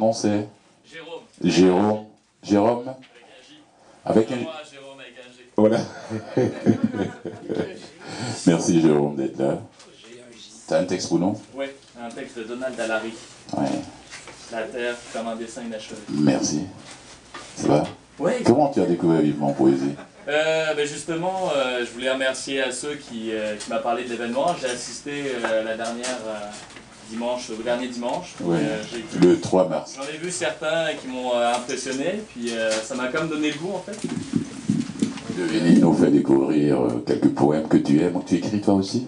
nom c'est Jérôme. Jérôme. Jérôme avec un... Moi, Jérôme avec un G. Voilà. Merci Jérôme d'être là. T'as un texte pour nous? Oui, un texte de Donald Allary. Ouais. La Terre comme un dessin inachevé. Merci. Ça va? Oui. Comment tu as découvert vivement poésie? Justement, je voulais remercier à ceux qui m'ont parlé de l'événement. J'ai assisté la dernière dimanche, au dernier dimanche. Oui, le 3 mars. J'en ai vu certains qui m'ont impressionné, puis ça m'a quand même donné le goût en fait. Devinez nous fait découvrir quelques poèmes que tu aimes. Tu écris toi aussi?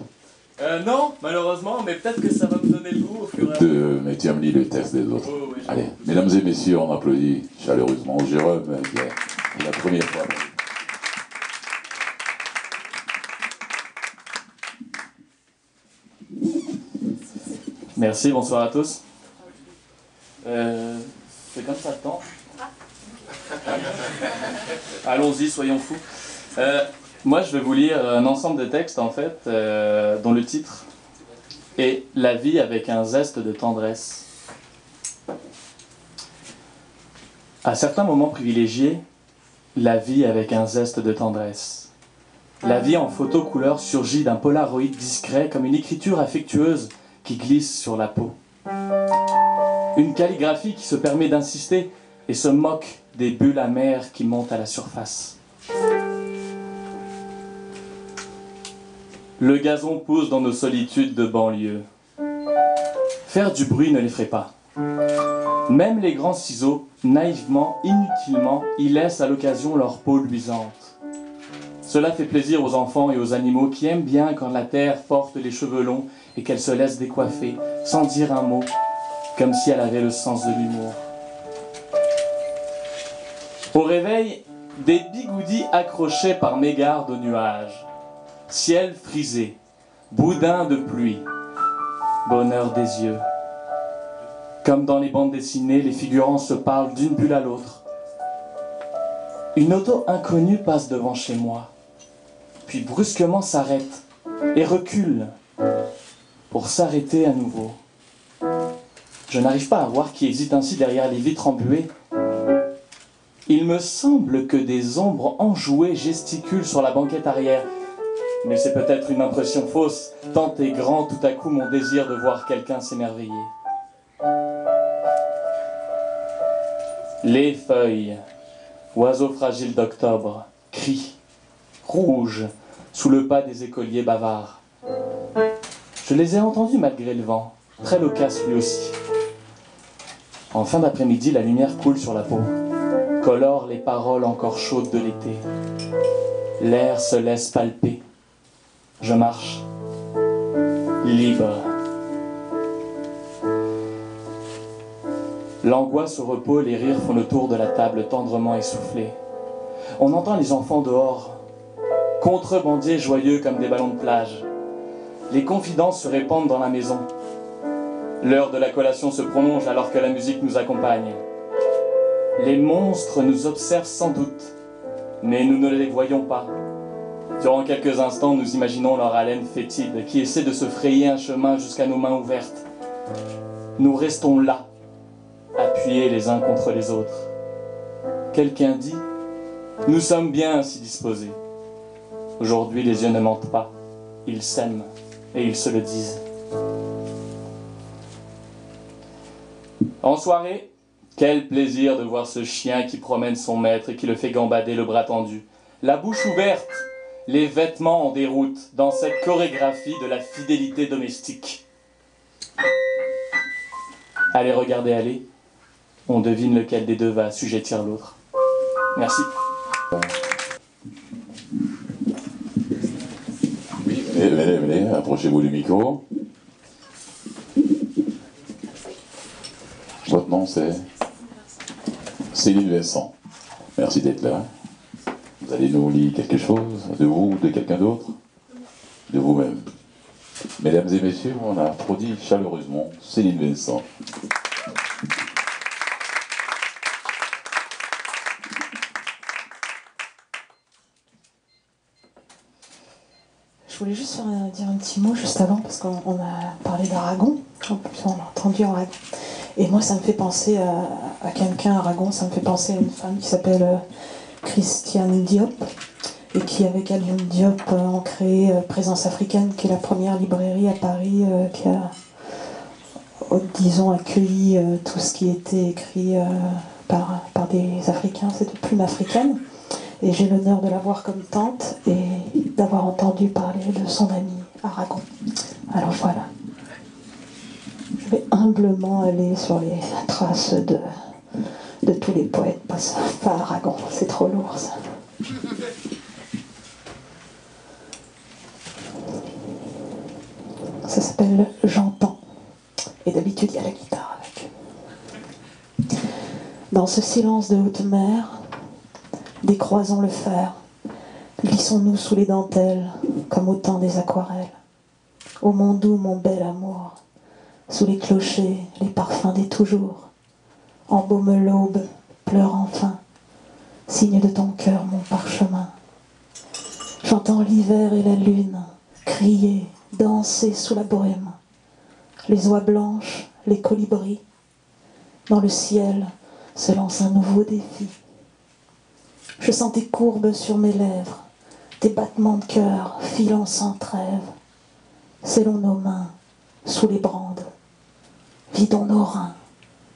Non, malheureusement, mais peut-être que ça va me donner le goût au fur et à mesure. Mais tu as mis le texte des autres. Oh, oui, allez, mesdames et messieurs, on applaudit chaleureusement Jérôme, qui est la première fois. Merci, bonsoir à tous. C'est comme ça le temps. Allons-y, soyons fous. Moi, je vais vous lire un ensemble de textes, en fait, dont le titre est « La vie avec un zeste de tendresse ». À certains moments privilégiés, la vie avec un zeste de tendresse. La vie en photo couleur surgit d'un polaroid discret comme une écriture affectueuse qui glisse sur la peau. Une calligraphie qui se permet d'insister et se moque des bulles amères qui montent à la surface. Le gazon pousse dans nos solitudes de banlieue. Faire du bruit ne l'effraie pas. Même les grands ciseaux, naïvement, inutilement, y laissent à l'occasion leur peau luisante. Cela fait plaisir aux enfants et aux animaux qui aiment bien quand la terre porte les cheveux longs et qu'elle se laisse décoiffer, sans dire un mot, comme si elle avait le sens de l'humour. Au réveil, des bigoudis accrochés par mégarde aux nuages. Ciel frisé, boudin de pluie, bonheur des yeux. Comme dans les bandes dessinées, les figurants se parlent d'une bulle à l'autre. Une auto inconnue passe devant chez moi, puis brusquement s'arrête et recule pour s'arrêter à nouveau. Je n'arrive pas à voir qui hésite ainsi derrière les vitres embuées. Il me semble que des ombres enjouées gesticulent sur la banquette arrière. Mais c'est peut-être une impression fausse, tant est grand tout à coup mon désir de voir quelqu'un s'émerveiller. Les feuilles, oiseaux fragiles d'octobre, crient, rouges, sous le pas des écoliers bavards. Je les ai entendus malgré le vent, très loquace lui aussi. En fin d'après-midi, la lumière coule sur la peau, colore les paroles encore chaudes de l'été. L'air se laisse palper. Je marche, libre. L'angoisse au repos, les rires font le tour de la table tendrement essoufflée. On entend les enfants dehors, contrebandiers joyeux comme des ballons de plage. Les confidences se répandent dans la maison. L'heure de la collation se prolonge alors que la musique nous accompagne. Les monstres nous observent sans doute, mais nous ne les voyons pas. Durant quelques instants, nous imaginons leur haleine fétide qui essaie de se frayer un chemin jusqu'à nos mains ouvertes. Nous restons là, appuyés les uns contre les autres. Quelqu'un dit « Nous sommes bien ainsi disposés ». Aujourd'hui, les yeux ne mentent pas. Ils s'aiment et ils se le disent. En soirée, quel plaisir de voir ce chien qui promène son maître et qui le fait gambader le bras tendu. La bouche ouverte, les vêtements en déroute dans cette chorégraphie de la fidélité domestique. Allez, regardez aller. On devine lequel des deux va assujettir l'autre. Merci. Oui, venez, approchez-vous du micro. Votre nom c'est Céline Vincent. Merci d'être là. Vous allez nous lire quelque chose de vous ou de quelqu'un d'autre? De vous-même. Mesdames et messieurs, on applaudit chaleureusement Céline Vincent. Je voulais juste dire un petit mot juste avant, parce qu'on a parlé d'Aragon, en plus on a entendu Aragon. Et moi, ça me fait penser à quelqu'un, Aragon, ça me fait penser à une femme qui s'appelle Christiane Diop, et qui, avec Alioune Diop, ont créé Présence Africaine, qui est la première librairie à Paris qui a, disons, accueilli tout ce qui était écrit par des Africains, c'est de plumes africaines. Et j'ai l'honneur de l'avoir comme tante et d'avoir entendu parler de son ami Aragon. Alors voilà. Je vais humblement aller sur les traces de tous les poètes, pas Aragon, c'est trop lourd ça. Ça s'appelle J'entends. Et d'habitude, il y a la guitare avec. Dans ce silence de haute mer, décroisons le fer, glissons-nous sous les dentelles, comme au temps des aquarelles. Ô mon doux, mon bel amour, sous les clochers, les parfums des toujours, embaume l'aube, pleure enfin, signe de ton cœur, mon parchemin. J'entends l'hiver et la lune crier, danser sous la brume, les oies blanches, les colibris. Dans le ciel se lance un nouveau défi. Je sens tes courbes sur mes lèvres, tes battements de cœur filant sans trêve. Scellons nos mains sous les brandes, vidons nos reins,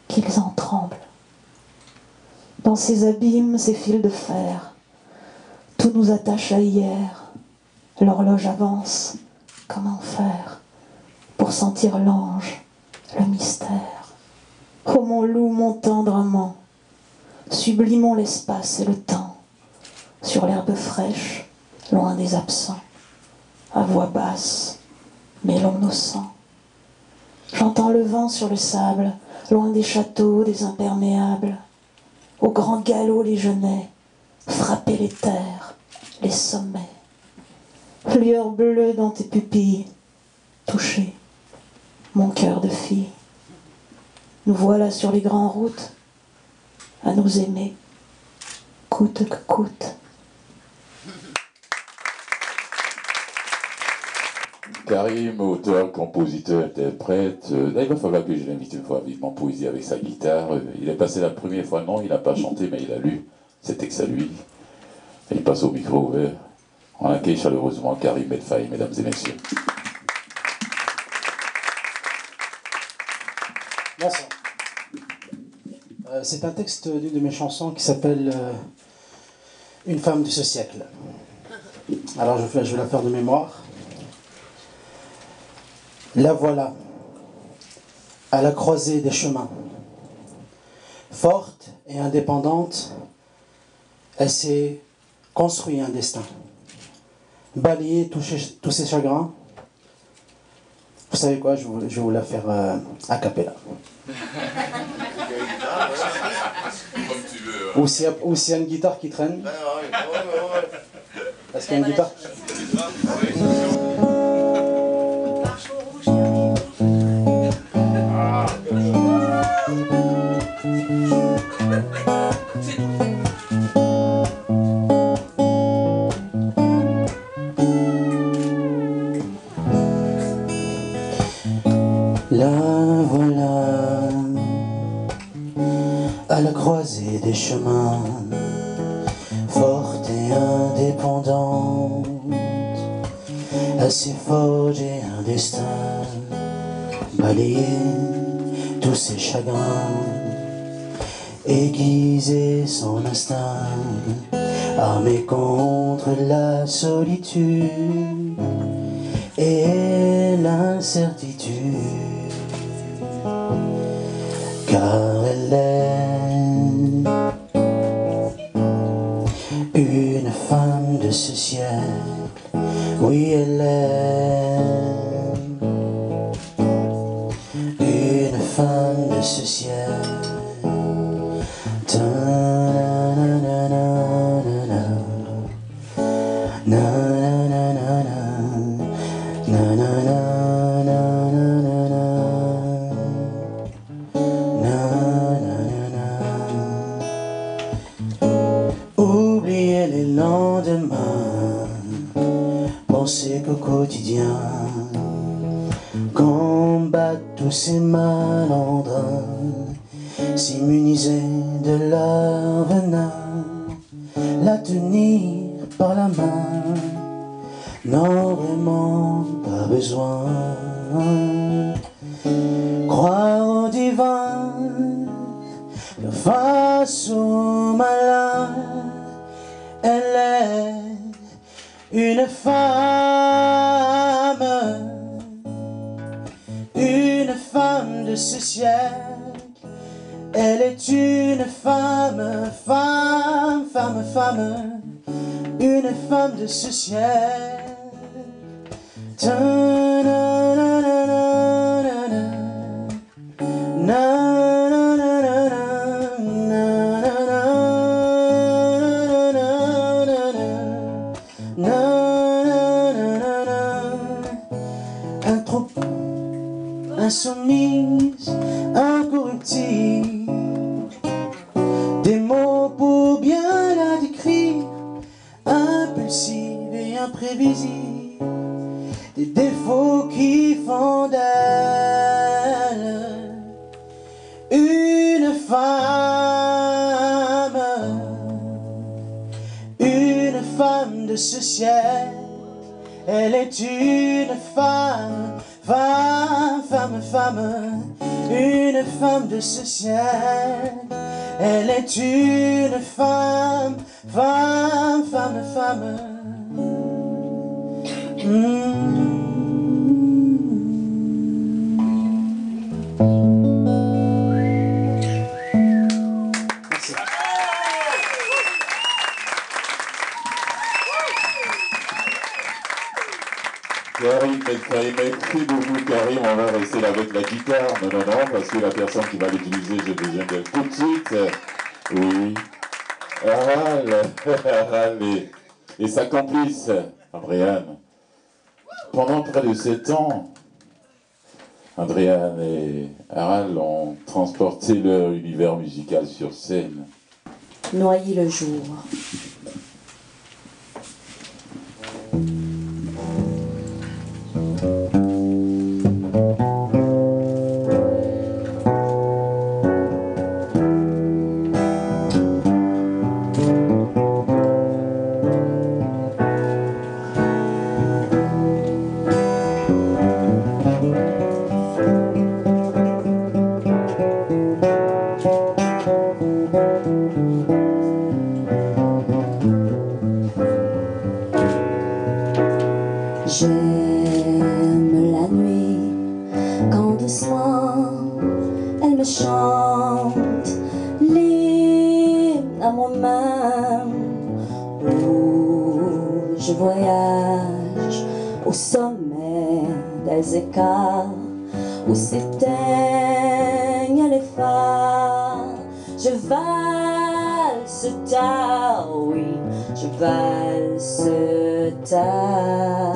qu'ils en tremblent. Dans ces abîmes, ces fils de fer, tout nous attache à hier. L'horloge avance, comment faire pour sentir l'ange, le mystère. Ô mon loup, mon tendre amant, sublimons l'espace et le temps, sur l'herbe fraîche, loin des absents, à voix basse, mêlons nos sangs. J'entends le vent sur le sable, loin des châteaux, des imperméables, au grand galop les genêts, frapper les terres, les sommets. Lueur bleue dans tes pupilles, toucher mon cœur de fille. Nous voilà sur les grandes routes, à nous aimer, coûte que coûte. Karim, auteur, compositeur, interprète. Il va falloir que je l'invite une fois à vivre en poésie avec sa guitare. Il est passé la première fois, non, il n'a pas chanté, mais il a lu. C'était que ça lui. Et il passe au micro ouvert. On accueille chaleureusement Karim Medfaï, mesdames et messieurs. Bonsoir. C'est un texte d'une de mes chansons qui s'appelle Une femme de ce siècle. Alors je vais la faire de mémoire. La voilà, à la croisée des chemins. Forte et indépendante, elle s'est construit un destin. Balayer tous ses chagrins. Vous savez quoi, je vais vous la faire a cappella. Ou s'il y a une guitare qui traîne. Est-ce qu'il y a une guitare? La voilà à la croisée des chemins, forte et indépendante, elle s'est forgé un destin, balayer tous ses chagrins, aiguiser son instinct, armé contre la solitude et l'incertitude. Car elle est une femme de ce siècle, oui elle est une femme de ce siècle. Oubliez les lendemains, pensez qu'au quotidien, combattre tous ces malandrins. puiser de leur venin, la tenir par la main, n'ont vraiment pas besoin. Croire au divin, faire face au malin, elle est une femme de ce siècle. Elle est une femme, une femme de ce siècle. Un trop insoumise, incorruptible, des mots pour bien la décrire, impulsive et imprévisible, des défauts qui font d'elle une femme de ce siècle. Elle est une femme, une femme de ce siècle. Elle est une femme. Karim, merci beaucoup Karim, on va rester là avec la guitare. Non, parce que la personne qui va l'utiliser, j'ai besoin d'elle tout de suite. Oui. Aral et sa complice, Andréane. Pendant près de 7 ans, Andréane et Aral ont transporté leur univers musical sur scène. Noyer le jour. J'aime la nuit quand doucement elle me chante l'hymne à moi-même, où je voyage au sommet des écarts, où s'éteignent les phares. Je valse tard, oui, je valse tard.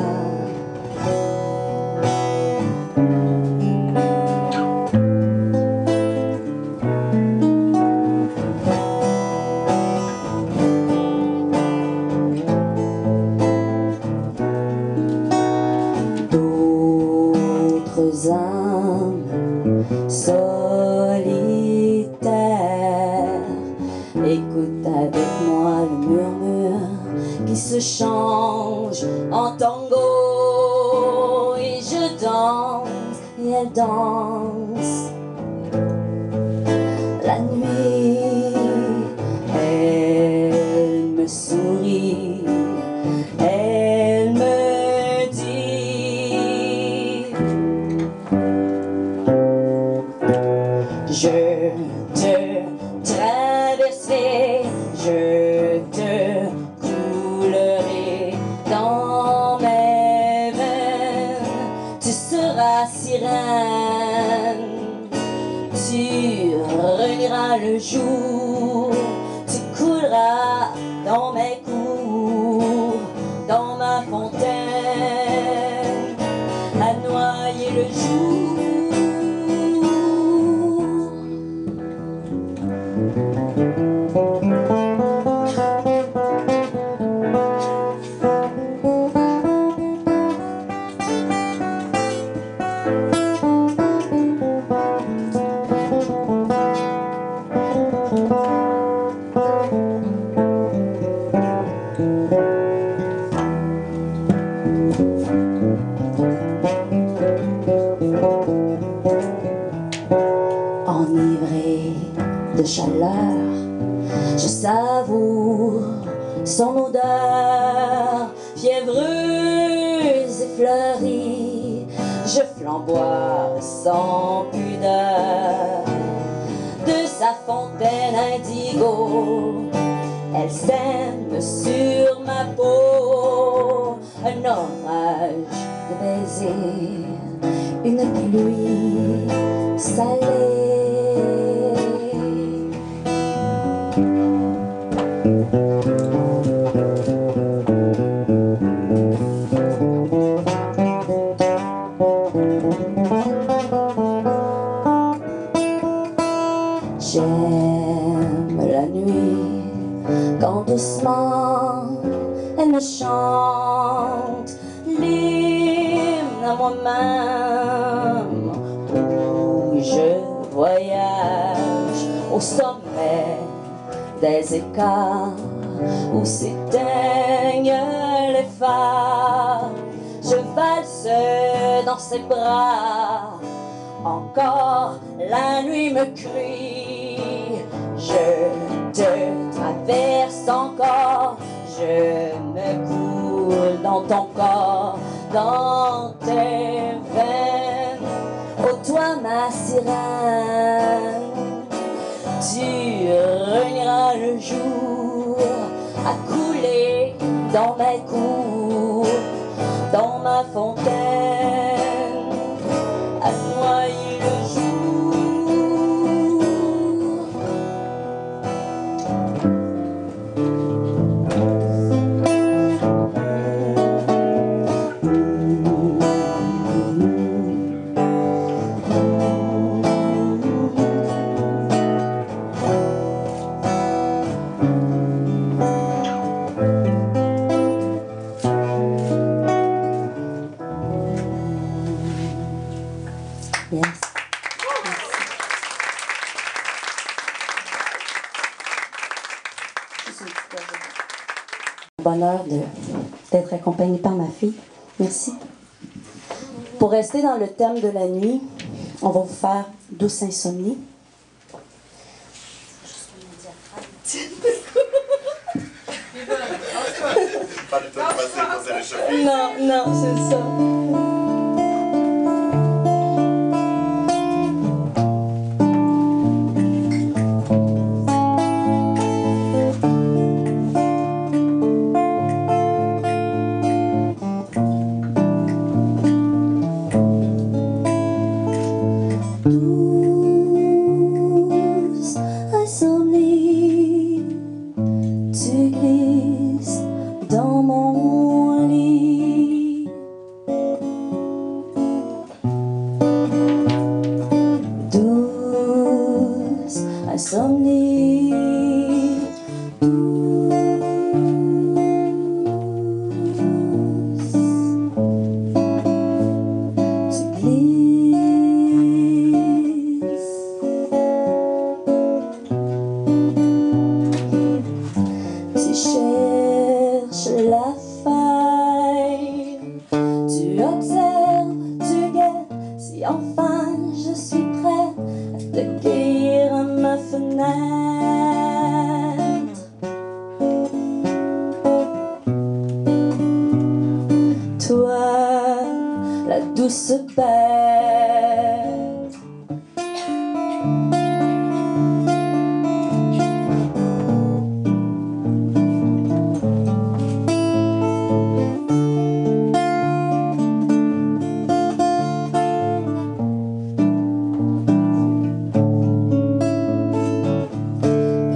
D'autres âmes solitaires écoutent avec moi le murmure qui se change en tango, et je danse et elle danse. La nuit, elle me sourit, elle me dit: je te traverserai, je te coulerai dans mes veines. Tu seras sirène, tu renieras le jour, tu couleras dans mes cours, dans ma fontaine, à noyer le jour. Je savoure son odeur fiévreuse et fleurie. Je flamboie sans pudeur de sa fontaine indigo. Elle sème sur ma peau un orage de baisers, une pluie salée. J'aime la nuit quand doucement elle me chante l'hymne à moi-même, où je voyage au sommet des écarts où s'éteignent les phares. Je valse dans ses bras, encore la nuit me crie. Je te traverse encore, je me coule dans ton corps, dans tes veines. Oh toi ma sirène, tu réuniras le jour à couler dans mes cours, dans ma fontaine, à noyer le jour. Yes. Bonheur d'être accompagnée par ma fille. Merci. Pour rester dans le thème de la nuit, on va vous faire Douce Insomnie. Pas du tout passer pour se réchauffer. Non, non, c'est ça. Douce insomnie, tu glisses dans mon lit. Douce insomnie, douce, tu glisses. Tu cherches la faille, tu observes, tu guettes, si enfin je suis prête à te cueillir à ma fenêtre. Toi, la douce bête,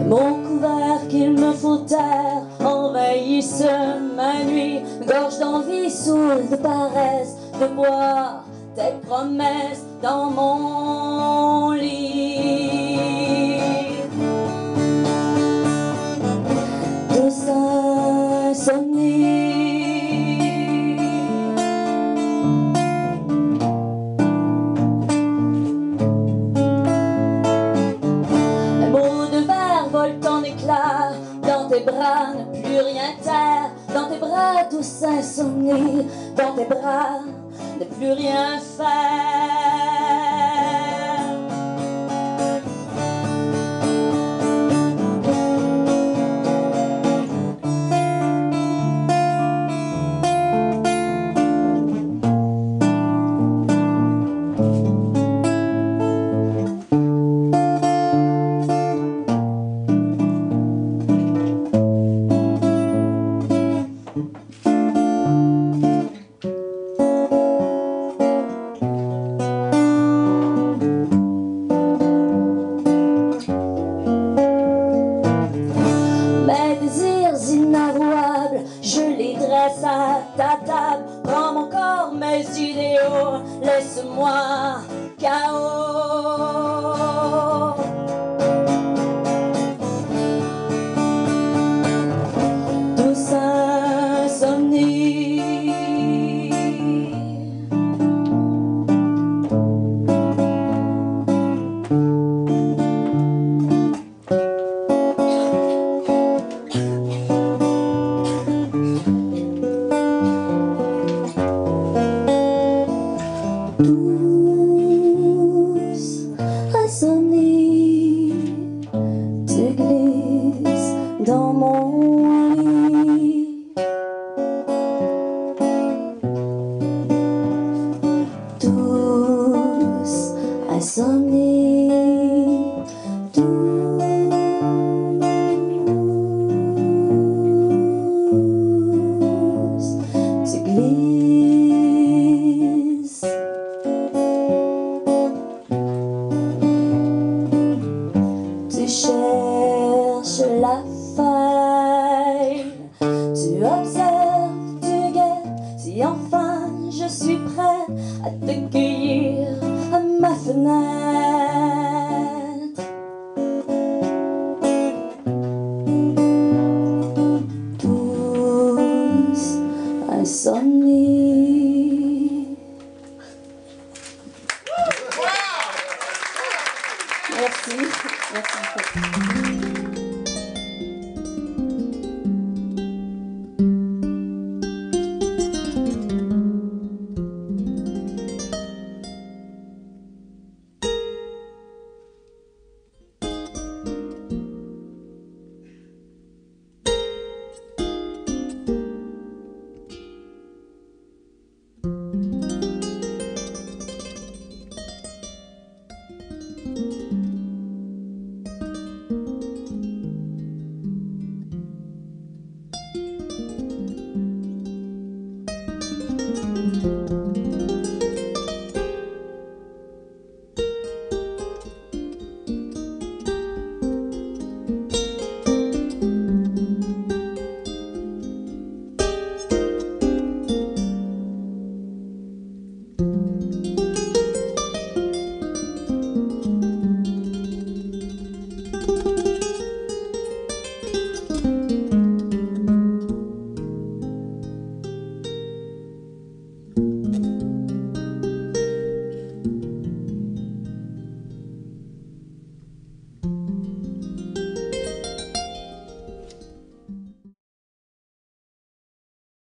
mon couvert qu'il me faut taire envahisse ma nuit, gorge d'envie, saoule de paresse, de boire tes promesses dans mon lit. Douce insomnie, un mot de verre vole en éclats, dans tes bras ne plus rien taire, dans tes bras douce insomnie, dans tes bras ne plus rien faire. idéaux, laisse-moi KO. Douce insomnie, douce insomnie, tu glisses dans mon lit. Douce insomnie, douce, tu glisses. Tu cherches la faille, tu observes, tu guettes, si enfin je suis prêt à te cueillir à ma fenêtre.